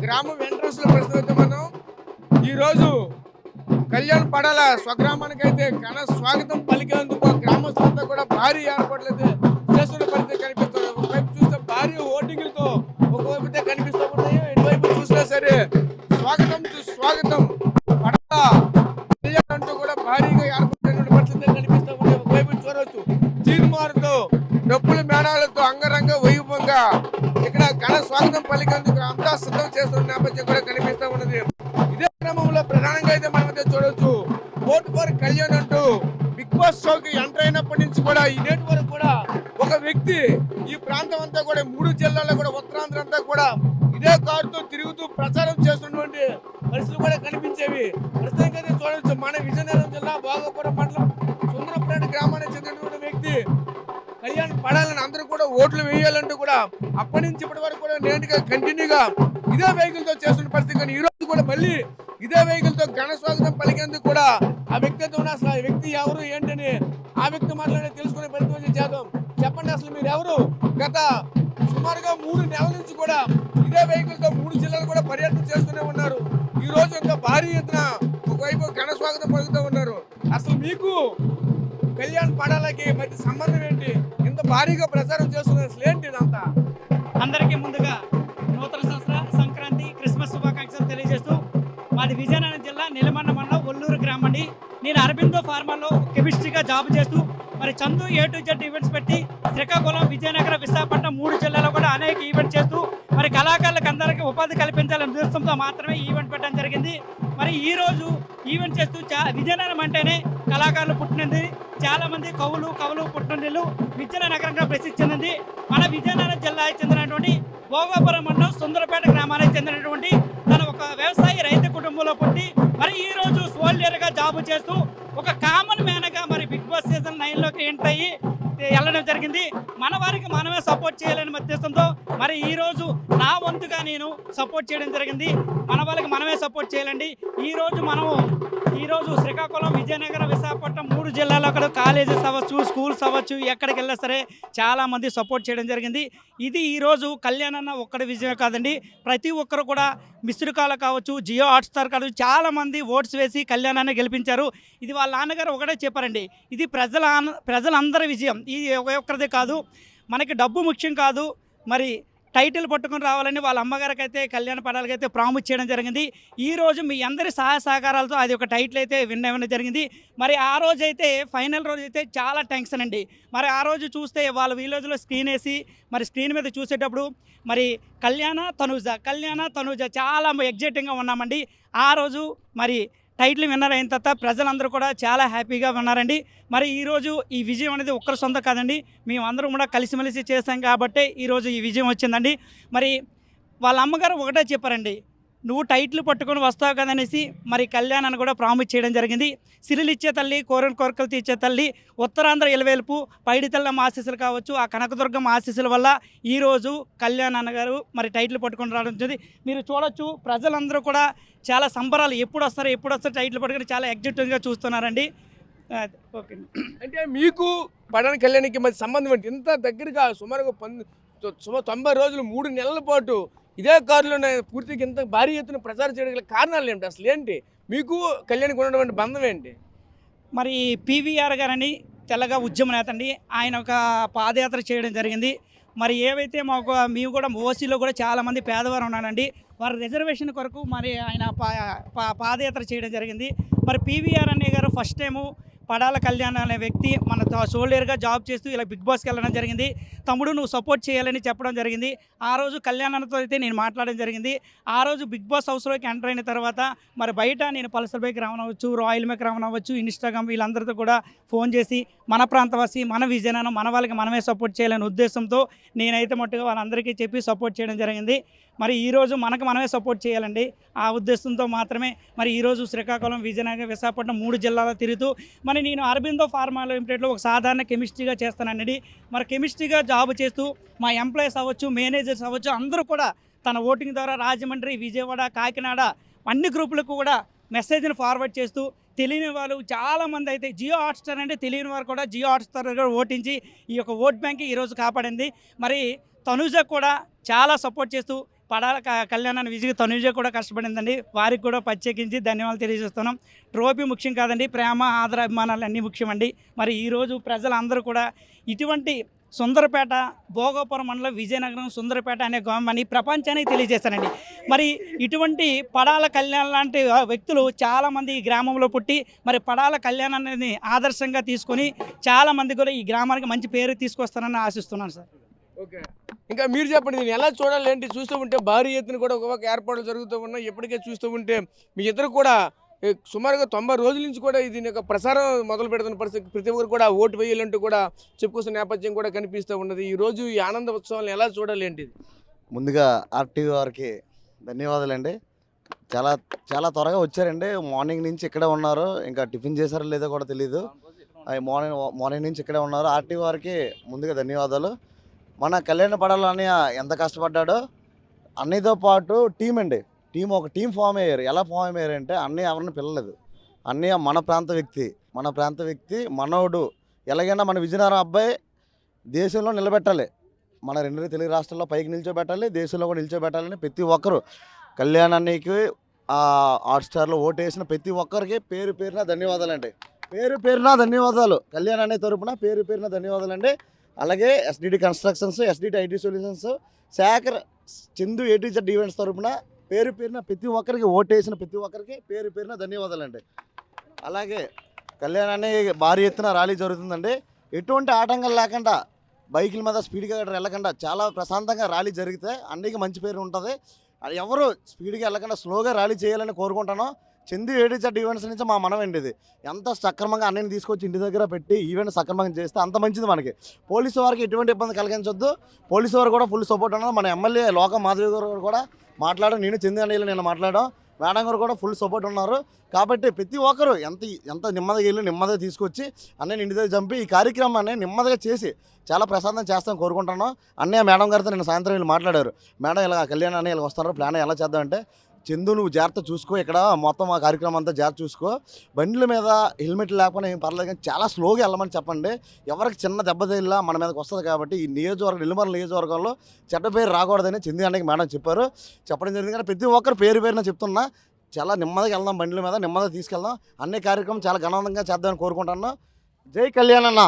గ్రామం ఎంట్రన్స్ లో ప్రస్తుతం మనం ఈరోజు కళ్యాణ్ పడాల స్వగ్రామానికి అయితే ఘన స్వాగతం పలికేందుకు గ్రామస్తులంతా కూడా భారీ ఏర్పాట్లు అయితే చేస్తున్న పరిస్థితి కనిపిస్తుంది. ఒకవైపు చూస్తే భారీ ఓటింగ్లతో ఒకవైపు అయితే కనిపిస్తూ ఉన్నాయి. ఇటువైపు చూసినా సరే స్వాగతం స్వాగతం పడాల కళ్యాణ్ అంటూ కూడా భారీగా ఏర్పడినటువంటి పరిస్థితి కనిపిస్తూ ఉంది. ఒకవైపు చూడవచ్చు తీర్మానంతో డప్పుల మేళాలతో అంగరంగ వైభవంగా ఇక్కడ ఘన స్వాగతం పలికేందుకు అంతా సిద్ధం చేస్తున్న నేపథ్యం కూడా కనిపిస్తూ ఉన్నది. ఇదే క్రమంలో ప్రధానంగా అయితే మనం అయితే చూడవచ్చు ఓటు ఫర్ కళ్యాణ్ అంటూ బిగ్ బాస్ షోకి ఎంటర్ అయినప్పటి నుంచి కూడా ఈ నేటి వరకు కూడా ఒక వ్యక్తి ఈ ప్రాంతం అంతా కూడా 3 జిల్లాల్లో కూడా ఉత్తరాంధ్ర అంతా కూడా ఇదే కారుతో తిరుగుతూ ప్రచారం చేస్తున్నటువంటి పరిస్థితులు కూడా కనిపించేవి. ప్రస్తుతానికైతే చూడవచ్చు మన విజయనగరం జిల్లా భోగాపురం మండలం సుందరపేట గ్రామానికి చెందినటువంటి వ్యక్తి కళ్యాణ్ పడాలని అందరూ కూడా ఓట్లు వేయాలంటూ కూడా అప్పటి నుంచి ఇప్పటి వరకు కూడా నేటిగా కంటిన్యూగా ఇదే వెహికల్ తో చేస్తున్న పరిస్థితి. కానీ ఈ రోజు కూడా మళ్ళీ ఇదే వెహికల్ తో ఘన స్వాగతం పలికేందుకు కూడా ఆ వ్యక్తి అయితే ఉన్న అసలు ఆ వ్యక్తి ఎవరు ఏంటని ఆ వ్యక్తి మాట్లాడి తెలుసుకునే ప్రయత్నం చేద్దాం. చెప్పండి, అసలు మీరు ఎవరు? గత సుమారుగా 3 నెలల నుంచి కూడా ఇదే వెహికల్ తో 3 జిల్లాలు కూడా పర్యటన చేస్తూనే ఉన్నారు. ఈ రోజు ఇంత భారీ ఎత్తున ఒకవైపు ఘన స్వాగతం పలుకుతూ ఉన్నారు. అసలు మీకు కళ్యాణ్ పడాలకి మధ్య సంబంధం ఏంటి? ఇంత భారీగా ప్రచారం చేస్తున్నారు, అసలు ఏంటి ఇదంతా? అందరికీ ముందుగా నూతన సంవత్సర సంక్రాంతి క్రిస్మస్ శుభాకాంక్షలు తెలియజేస్తూ మాది విజయనగరం జిల్లా నిలమన్న మండలం ఒల్లూరు గ్రామం అండి. నేను అరబిందో ఫార్మాలో కెమిస్ట్రీగా జాబ్ చేస్తూ మరి Chandu A to Z events పెట్టి శ్రీకాకుళం, విజయనగరం, విశాఖపట్నం 3 జిల్లాలో కూడా అనేక ఈవెంట్ చేస్తూ మరి కళాకారులకు అందరికీ ఉపాధి కల్పించాలనే ఉద్దేశంతో మాత్రమే ఈవెంట్ పెట్టడం జరిగింది. మరి ఈరోజు ఈవెంట్ చేస్తూ విజయనగరం అంటేనే కళాకారులు పుట్టినది, చాలామంది కవులు పుట్టినీళ్ళు విజయనగరంగా ప్రసిద్ధి చెందింది. మన విజయనగరం జిల్లాకి చెందినటువంటి భోగాపురం మండలం సుందరపేట గ్రామానికి చెందినటువంటి తన ఒక వ్యవసాయ రైతు కుటుంబంలో పుట్టి మరి ఈరోజు సోల్జర్గా జాబ్ చేస్తూ ఒక కామన్ మ్యాన్గా మరి బిగ్ బాస్ సీజన్ 9లోకి ఎంటర్ అయ్యి వెళ్ళడం జరిగింది. మన వారికి మనమే సపోర్ట్ చేయాలనే ఉద్దేశంతో మరి ఈరోజు నా వంతుగా నేను సపోర్ట్ చేయడం జరిగింది. మన వాళ్ళకి మనమే సపోర్ట్ చేయాలండి. ఈరోజు శ్రీకాకుళం, విజయనగరం, విశాఖపట్నం 3 జిల్లాలో అక్కడ కాలేజెస్ అవ్వచ్చు, స్కూల్స్ అవ్వచ్చు, ఎక్కడికి వెళ్ళినా సరే చాలామంది సపోర్ట్ చేయడం జరిగింది. ఇది ఈరోజు కళ్యాణ్ అన్న ఒక్కడి విజయం కాదండి. ప్రతి ఒక్కరు కూడా మిస్డ్ కాల్ కావచ్చు, జియో హాట్స్టార్ కావచ్చు, చాలామంది ఓట్స్ వేసి కళ్యాణాన్ని గెలిపించారు. ఇది వాళ్ళ నాన్నగారు ఒకటే చెప్పారండి, ఇది ప్రజలందరి విజయం, ఇది ఒక్కరిదే కాదు, మనకి డబ్బు ముఖ్యం కాదు, మరి టైటిల్ పట్టుకుని రావాలని వాళ్ళ అమ్మగారికి అయితే కళ్యాణ్ పడాలకి అయితే ప్రామిస్ చేయడం జరిగింది. ఈరోజు మీ అందరి సహాయ సహకారాలతో అది ఒక టైటిల్ అయితే విన్ అవ్వడం జరిగింది. మరి ఆ రోజు అయితే ఫైనల్ రోజు అయితే చాలా టెన్షన్ అండి. మరి ఆ రోజు చూస్తే వాళ్ళ విలేజ్లో స్క్రీన్ వేసి మరి స్క్రీన్ మీద చూసేటప్పుడు మరి కళ్యాణ తనూజ చాలా ఎగ్జైటింగ్గా ఉన్నామండి. ఆ రోజు మరి టైటిల్ విన్నర్ అయిన తర్వాత ప్రజలందరూ కూడా చాలా హ్యాపీగా ఉన్నారండి. మరి ఈరోజు ఈ విజయం అనేది ఒక్కరి సొంత కాదండి, మేమందరం కూడా కలిసిమెలిసి చేస్తాం కాబట్టే ఈరోజు ఈ విజయం వచ్చిందండి. మరి వాళ్ళ అమ్మగారు ఒకటే చెప్పారండి, నువ్వు టైటిల్ పట్టుకొని వస్తావు కదనేసి మరి కళ్యాణ్ అని కూడా ప్రామిస్ చేయడం జరిగింది. సిరిలు ఇచ్చే తల్లి, కోరిన కోరికలు తీర్చే తల్లి, ఉత్తరాంధ్ర ఇలవేల్పు, పైడితల్లమ్మ ఆశీస్సులు కావచ్చు, ఆ కనకదుర్గమ్మ ఆశీస్సుల వల్ల ఈరోజు కళ్యాణ్ అన్నగారు మరి టైటిల్ పట్టుకొని రావడం జరిగింది. మీరు చూడొచ్చు ప్రజలందరూ కూడా చాలా సంబరాలు, ఎప్పుడు వస్తారు టైటిల్ పట్టుకొని చాలా ఎగ్జైటింగ్గా చూస్తున్నారండి. ఓకే, అంటే మీకు పడాల కళ్యాణ్కి మధ్య సంబంధం ఏంటి? ఇంత దగ్గరగా సుమారుగా 90 రోజులు 3 నెలల పాటు ఇదే కారులో పూర్తిగా ఇంత భారీ ఎత్తున ప్రచారం చేయడానికి కారణాలు ఏంటి? అసలు ఏంటి మీకు కళ్యాణ్కి ఉన్నటువంటి బంధం ఏంటి? మరి PVR గారని తెల్లగా ఉద్యమ నేత అండి, ఆయన ఒక పాదయాత్ర చేయడం జరిగింది. మరి ఏవైతే మేము కూడా ఓసీలో కూడా చాలామంది పేదవారు ఉన్నారండి, వారి రిజర్వేషన్ కొరకు మరి ఆయన పాదయాత్ర చేయడం జరిగింది. మరి PVR అనే గారు ఫస్ట్ టైము పడాల కళ్యాణ్ అనే వ్యక్తి మన సోల్జర్గా జాబ్ చేస్తూ ఇలా బిగ్ బాస్కి వెళ్ళడం జరిగింది. తమ్ముడు నువ్వు సపోర్ట్ చేయాలని చెప్పడం జరిగింది. ఆ రోజు కళ్యాణ్ అన్నతో అయితే నేను మాట్లాడడం జరిగింది. ఆ రోజు బిగ్ బాస్ హౌస్లోకి ఎంటర్ అయిన తర్వాత మరి బయట నేను పల్సర్ బైక్ రావనవచ్చు, రాయల్ మేక్ రావనవచ్చు, ఇన్స్టాగ్రామ్ వీళ్ళందరితో కూడా ఫోన్ చేసి మన ప్రాంతవాసి, మన విజయనగరం, మన వాళ్ళకి మనమే సపోర్ట్ చేయాలనే ఉద్దేశంతో నేనైతే మట్టుగా వాళ్ళందరికీ చెప్పి సపోర్ట్ చేయడం జరిగింది. మరి ఈరోజు మనకు మనమే సపోర్ట్ చేయాలండి, ఆ ఉద్దేశంతో మాత్రమే మరి ఈరోజు శ్రీకాకుళం, విజయనగరం, విశాఖపట్నం 3 జిల్లాలో తిరుగుతూ మరి నేను అరబిందో ఫార్మాలో లిమిటెడ్లో ఒక సాధారణ కెమిస్ట్రీగా చేస్తానండి. మరి కెమిస్ట్రీగా జాబ్ చేస్తూ మా ఎంప్లాయీస్ అవ్వచ్చు, మేనేజర్స్ అవ్వచ్చు, అందరూ కూడా తన ఓటింగ్ ద్వారా రాజమండ్రి, విజయవాడ, కాకినాడ అన్ని గ్రూపులకు కూడా మెసేజ్ని ఫార్వర్డ్ చేస్తూ తెలియని వాళ్ళు చాలామంది అయితే జియో హాట్స్టార్ అంటే తెలియని వారు కూడా జియో హాట్స్టార్ కూడా ఓటించి ఈ యొక్క ఓట్ బ్యాంక్ ఈరోజు కాపాడింది. మరి తనూజ కూడా చాలా సపోర్ట్ చేస్తూ పడాల కళ్యాణాన్ని విజయ్ తనుజ కూడా కష్టపడిందండి. వారికి కూడా ప్రత్యేకించి ధన్యవాదాలు తెలియజేస్తున్నాం. ట్రోఫీ ముఖ్యం కాదండి, ప్రేమ ఆదర అభిమానాలు అన్నీ ముఖ్యమండి. మరి ఈరోజు ప్రజలందరూ కూడా ఇటువంటి సుందరపేట భోగాపురం మండలం విజయనగరం సుందరపేట అనే గ్రామాన్ని ప్రపంచానికి తెలియజేస్తానండి. మరి ఇటువంటి పడాల కళ్యాణ్ లాంటి వ్యక్తులు చాలామంది ఈ గ్రామంలో పుట్టి మరి పడాల కళ్యాణాన్ని ఆదర్శంగా తీసుకొని చాలామంది కూడా ఈ గ్రామానికి మంచి పేరు తీసుకొస్తారని ఆశిస్తున్నాను సార్. ఓకే, ఇంకా మీరు చెప్పండి, నేను ఎలా చూడాలి ఏంటి? చూస్తూ ఉంటే భారీ ఎత్తున కూడా ఒక ఏర్పాట్లు జరుగుతూ ఉన్నాయి. ఇప్పటికే చూస్తూ ఉంటే మీ ఇద్దరు కూడా సుమారుగా 90 రోజుల నుంచి కూడా దీని యొక్క ప్రసారం మొదలు పెడుతున్న పరిస్థితి, ప్రతి ఒక్కరు కూడా ఓటు వేయాలంటూ కూడా చెప్పుకొస్తున్న నేపథ్యం కూడా కనిపిస్తూ ఉన్నది. ఈ రోజు ఈ ఆనంద ఉత్సవాలను ఎలా చూడాలి ఏంటి? ముందుగా ఆర్టీవీ వారికి ధన్యవాదాలండి. చాలా చాలా త్వరగా వచ్చారండి. మార్నింగ్ నుంచి ఇక్కడే ఉన్నారు. ఇంకా టిఫిన్ చేశారో లేదో కూడా తెలియదు. మార్నింగ్ నుంచి ఇక్కడే ఉన్నారు. ఆర్టీవీ వారికి ముందుగా ధన్యవాదాలు. మన కళ్యాణ పడాల అన్నయ్య ఎంత కష్టపడ్డాడో, అన్నయ్యతో పాటు టీం అండి, ఒక టీం ఫామ్ అయ్యారు. ఎలా ఫామ్ అయ్యారంటే అన్నయ్య ఎవరిని పిల్లలేదు. అన్నయ్య మన ప్రాంత వ్యక్తి మనోడు. ఎలాగైనా మన విజయనగరం అబ్బాయి దేశంలో నిలబెట్టాలి, మన 2 తెలుగు రాష్ట్రాల్లో పైకి నిల్చోబెట్టాలి, దేశంలో కూడా నిల్చోబెట్టాలని ప్రతి ఒక్కరు కళ్యాణానికి హాట్స్టార్లో ఓటు వేసిన ప్రతి ఒక్కరికి పేరు పేరున ధన్యవాదాలండి. ధన్యవాదాలు. కళ్యాణ్ అన్నయ్య తరపున పేరు పేరున ధన్యవాదాలండి. అలాగే SDT constructions, SDT IT solutions, శాఖర్, చందు ఏటీజెడ్ ఈవెంట్స్ తరపున పేరు పేరున ప్రతి ఒక్కరికి ఓటేసిన ప్రతి ఒక్కరికి పేరు పేరున ధన్యవాదాలండి. అలాగే కళ్యాణాన్ని భారీ ఎత్తున ర్యాలీ జరుగుతుందండి. ఎటువంటి ఆటంకాలు లేకుండా, బైకుల మీద స్పీడ్గా వెళ్ళకుండా చాలా ప్రశాంతంగా ర్యాలీ జరిగితే అన్నికి మంచి పేరు ఉంటుంది. ఎవరు స్పీడ్గా వెళ్ళకుండా స్లోగా ర్యాలీ చేయాలని కోరుకుంటాను. చందు ఏటీజెడ్ ఈవెంట్స్ నుంచి మా మనమండి ఇది. ఎంత సక్రమంగా అన్నయ్యని తీసుకొచ్చి ఇంటి దగ్గర పెట్టి ఈవెంట్ సక్రమంగా చేస్తే అంత మంచిది మనకి. పోలీసు వారికి ఎటువంటి ఇబ్బంది కలిగించొద్దు. పోలీసు వారు కూడా ఫుల్ సపోర్ట్ ఉన్నారు. మన ఎమ్మెల్యే లోక మాధవి గారు కూడా మాట్లాడారు, నేను చందు అన్నయ్యలు నేను మాట్లాడాం, మేడం గారు కూడా ఫుల్ సపోర్ట్ ఉన్నారు. కాబట్టి ప్రతి ఒక్కరు ఎంత నెమ్మదిగా వెళ్ళి నెమ్మదిగా తీసుకొచ్చి అన్నయ్యని ఇంటి దగ్గర చంపి ఈ కార్యక్రమాన్ని నెమ్మదిగా చేసి చాలా ప్రశాంతం చేస్తామని కోరుకుంటున్నాను. అన్నయ్య మేడం గారితో నేను సాయంత్రం వీళ్ళు మాట్లాడారు. మేడం ఇలా కళ్యాణ్ అన్నయ్య ఇలా వస్తున్నారు, ప్లాన్ ఎలా చేద్దామంటే, చందు నువ్వు జాగ్రత్త చూసుకో, ఇక్కడ మొత్తం ఆ కార్యక్రమం అంతా జాగ్రత్త చూసుకో, బండ్ల మీద హెల్మెట్ లేకపోయినా ఏం పర్లేదు కానీ చాలా స్లోగా వెళ్ళమని చెప్పండి. ఎవరికి చిన్న దెబ్బ తగిలినా మన మీదకి వస్తుంది. కాబట్టి ఈ నెల్లిమర్ల నియోజకవర్గంలో చెడ్డ పేరు రాకూడదని చందు అన్నయ్యకి మేడం చెప్పడం జరిగింది. కానీ ప్రతి ఒక్కరు పేరున చెప్తున్నా, చాలా నెమ్మదిగా వెళ్దాం, బండ్ల మీద నెమ్మదిగా తీసుకెళ్దాం, అన్ని కార్యక్రమం చాలా ఘనంగా చేద్దామని కోరుకుంటున్నాను. జై కళ్యాణ్ అన్న.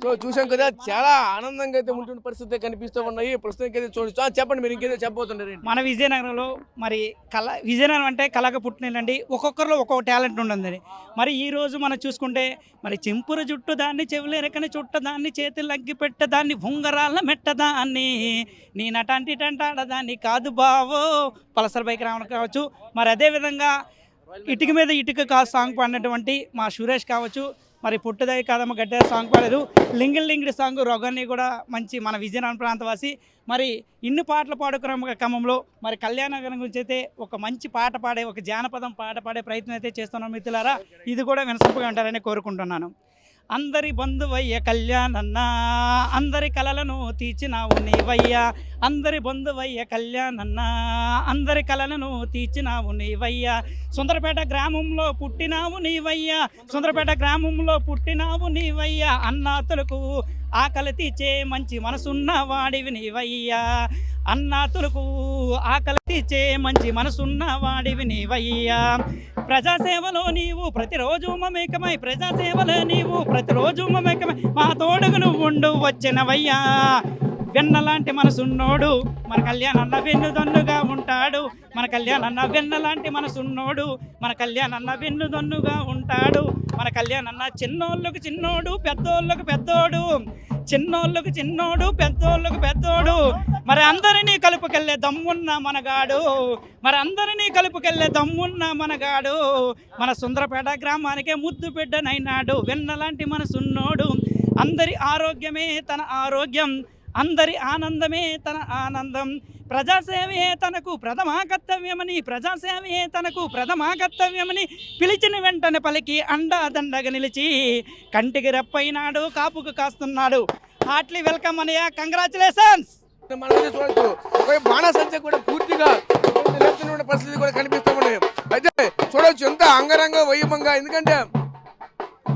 సో చూసాం కదా, చాలా ఆనందంగా అయితే ఉంటున్న పరిస్థితి కనిపిస్తూ ఉన్నాయి. ప్రస్తుతానికి అయితే చూడొచ్చు. చెప్పండి, మీరు ఇంకేదో చెప్పబోతున్నారు. మన విజయనగరంలో మరి విజయనగరం అంటే కళగా పుట్టినండి. ఒక్కొక్కరిలో ఒక్కొక్క టాలెంట్ ఉంటుంది. మరి ఈరోజు మనం చూసుకుంటే మరి చెంపుర జుట్టు దాన్ని, చెవులేరకని చుట్ట దాన్ని, చేతులు అగ్గి పెట్టదాన్ని, ఉంగరాల మెట్టదాన్ని, నీ నటాంటి టంటాడదాన్ని కాదు బావో, పలసర్ బైక్ రావడం కావచ్చు. మరి అదేవిధంగా ఇటుక మీద ఇటుక సాంగ్ పాడినటువంటి మా సురేష్ కావచ్చు, మరి పుట్టుదై కాదమ్మ గడ్డ సాంగ్ పాడారు. లింగిడి సాంగ్ రొగన్ని కూడా మంచి మన విజయనగరం ప్రాంతవాసి. మరి ఇన్ని పాటలు పాడుకున్న క్రమంలో మరి కళ్యాణనగరం గురించి అయితే ఒక మంచి పాట పాడే, ఒక జానపదం పాట పాడే ప్రయత్నం అయితే చేస్తున్నాం మిత్రులారా. ఇది కూడా వినసొంపుగా ఉంటారని కోరుకుంటున్నాను. అందరి బంధువయ్య కళ్యాణన్నా, అందరి కలలను తీర్చినావు నీవయ్యా, అందరి బంధువయ్య కళ్యాణన్నా, అందరి కలలను తీర్చినావు నీవయ్యా, సుందరపేట గ్రామంలో పుట్టినావు నీవయ్యా, సుందరపేట గ్రామంలో పుట్టినావు నీవయ్యా, అన్నాతులకు ఆకలి తీర్చే మంచి మనసున్న వాడివి నీవయ్యా, అన్నాతులకు ఆకలి తీర్చే మంచి మనసున్న వాడివి నీవయ్యా, ప్రజాసేవలో నీవు ప్రతిరోజు మమేకమై, ప్రజాసేవలో నీవు ప్రతిరోజు మమేకమై, మా తోడుగు నువ్వు ఉండు వచ్చినవయ్యా, వెన్నలాంటి మనసున్నోడు మన కళ్యాణన్న వెన్నుదన్నుగా ఉంటాడు, మన కళ్యాణన్న వెన్నలాంటి మనసున్నోడు మన కళ్యాణన్న వెన్నుదన్నుగా ఉంటాడు, మన కళ్యాణన్న చిన్నోళ్ళకు చిన్నోడు పెద్దోళ్ళకు పెద్దోడు, చిన్నోళ్ళకు చిన్నోడు పెద్దోళ్ళకు పెద్దోడు, మరి అందరినీ కలుపుకెళ్ళే దమ్మున్న మనగాడు, మరి అందరినీ కలుపుకెళ్ళే దమ్మున్న మనగాడు, మన సుందరపేట గ్రామానికే ముద్దు బిడ్డనైనాడు, వెన్నలాంటి మనసున్నోడు, అందరి ఆరోగ్యమే తన ఆరోగ్యం, అందరి ఆనందమే తన ఆనందం, ప్రజాసేవే తనకు ప్రథమా కర్తవ్యమని, ప్రజాసేవే తనకు ప్రథమా కర్తవ్యమని, పిలిచిన వెంటనే పలికి అండాదండగా నిలిచి కంటికి రెప్పైనాడు, కాపుకు కాస్తున్నాడు. హార్ట్లీ వెల్కమ్ అన్నయ్య, కంగ్రాచులేషన్స్. మనం చూడొచ్చు, ఒక బాణసంచ కూడా పూర్తిగా లేపుతున్న పరిస్థితి కూడా కనిపిస్తూ ఉన్నాయి. అయితే చూడొచ్చు ఎంత అంగరంగ వైభవంగా, ఎందుకంటే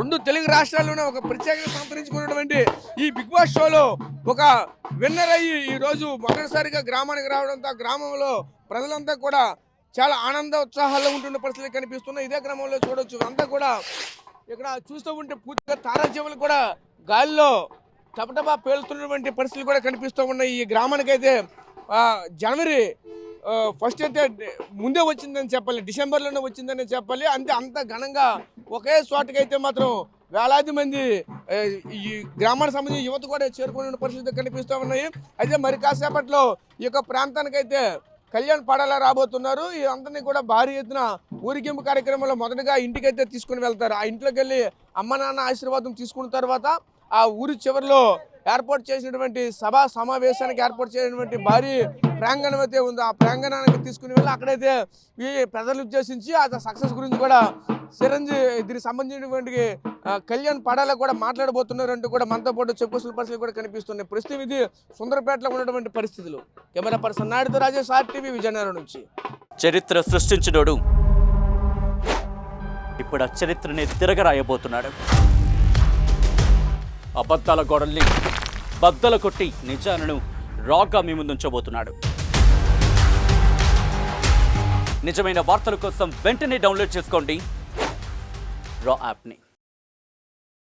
రెండు తెలుగు రాష్ట్రాల్లోనే ఒక ప్రత్యేకత సంతరించుకున్నటువంటి ఈ బిగ్ బాస్ షోలో ఒక విన్నర్ అయ్యి ఈరోజు మొదటిసారిగా గ్రామానికి రావడంతో ఆ గ్రామంలో ప్రజలంతా కూడా చాలా ఆనంద ఉత్సాహాల్లో ఉంటున్న పరిస్థితులు కనిపిస్తున్నాయి. ఇదే క్రమంలో చూడొచ్చు అంతా కూడా ఇక్కడ చూస్తూ ఉంటే పూర్తిగా తారాజీవులు కూడా గాలిలో టపటపా పేలుతున్నటువంటి పరిస్థితులు కూడా కనిపిస్తూ ఉన్నాయి. ఈ గ్రామానికైతే జనవరి ఫస్ట్ అయితే ముందే వచ్చిందని చెప్పాలి, డిసెంబర్లోనే వచ్చిందని చెప్పాలి. అంత ఘనంగా ఒకే చోటకైతే మాత్రం వేలాది మంది ఈ గ్రామానికి సంబంధించిన యువత కూడా చేరుకునే పరిస్థితులు కనిపిస్తూ ఉన్నాయి. అయితే మరి కాసేపట్లో ఈ యొక్క ప్రాంతానికైతే కళ్యాణ్ పడాలా రాబోతున్నారు. ఈ అందరినీ కూడా భారీ ఎత్తున ఊరిగింపు కార్యక్రమంలో మొదటగా ఇంటికైతే తీసుకుని వెళ్తారు. ఆ ఇంట్లోకి వెళ్ళి అమ్మ నాన్న ఆశీర్వాదం తీసుకున్న తర్వాత ఆ ఊరి చివరిలో ఏర్పాటు చేసినటువంటి సభా సమావేశానికి ఏర్పాటు చేసినటువంటి భారీ ప్రాంగణం అయితే ఉంది. ఆ ప్రాంగణానికి తీసుకుని వెళ్ళి అక్కడైతే ఈ ప్రజలు ఉద్దేశించి ఆ సక్సెస్ గురించి కూడా దీనికి సంబంధించినటువంటి కళ్యాణ్ పడాలా కూడా మాట్లాడబోతున్నారు అంటూ కూడా మనతో పాటు చెప్పుకోవాల్సిన పరిస్థితులు కూడా కనిపిస్తున్నాయి. ప్రస్తుతం ఇది సుందరపేటలో ఉన్నటువంటి పరిస్థితులు. కెమెరా పర్సన్ నాయుడుతో రాజేష్, RTV విజయనగరం నుంచి. చరిత్ర సృష్టించినోడు ఇప్పుడు ఆ చరిత్రని తిరగరాయబోతున్నాడు. అబద్ధాల గోడల్ని బద్దలు కొట్టి నిజాలను రాగా మీ ముందుంచబోతున్నాడు. నిజమైన వార్తల కోసం వెంటనే డౌన్లోడ్ చేసుకోండి రా యాప్ని.